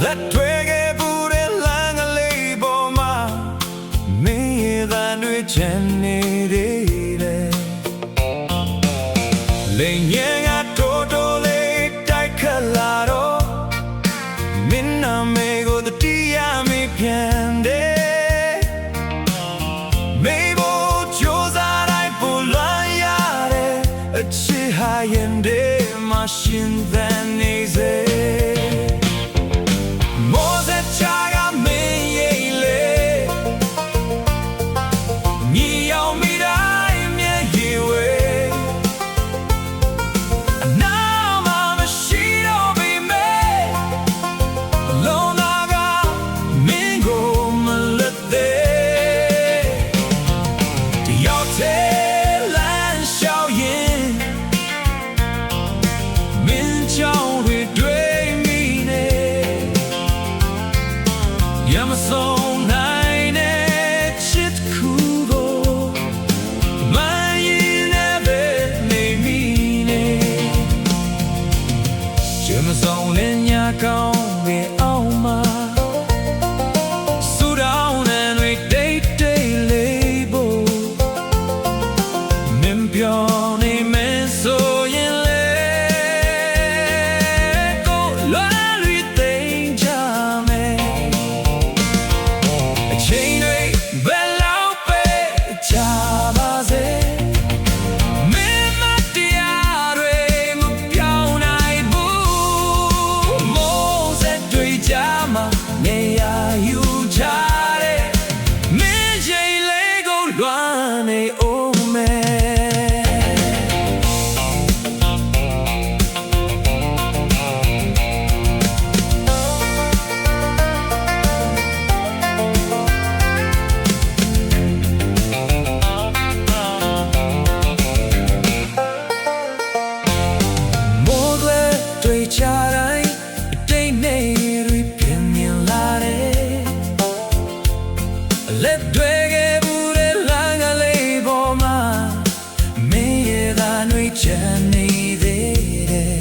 လက်တွေကပူတဲ့လမ်းကလေးပေါ်မှာမင်းရဲ့သံတွေချမ်းနေသေးတယ်လိမ်ငယ်ကတိုးတိုးလေးတိုက်ခတ်လာတော့မင်းနာမေကိုတတိယမေပြန်တယ်မေဖို့ကြိုးစားတိုင်းပူလွန်ရတယ်အချစ်ဟာရင်တွေမှာရှင်သန်နေစေဆုံးနိုင်တဲ့ချစ်ခုကိုမရင်နဲ့ပဲနေမိနေချစ်မဆုံးတဲ့ညကောင်းပဲအောင်မှာဆူတောင်းတဲ့တွေတိတ်တိတ်လေးဖို့မင်းပြောနေမယ်ဆိုရင်လေကိုလွန်လွီသိမ်းကြမယ်ချိန်တွေဘယ်လောက်ပဲကြာပါစေမင်းမတရားတွေမပြောင်းနိုင်ဘူးမိုးစက်တွေကြားမှာနေရာယူချတဲ့မင်းချိန်လေးကိုလွှမ်းနေအောင်မယ်ချာတိုင်းအတိတ်နဲ့တွေပြင်မြင်လာတယ်လက်တွေကဘူးတဲ့လမ်းကလေးပေါ်မှာမင်းရဲ့သားတွေချမ်းနေသေးတယ်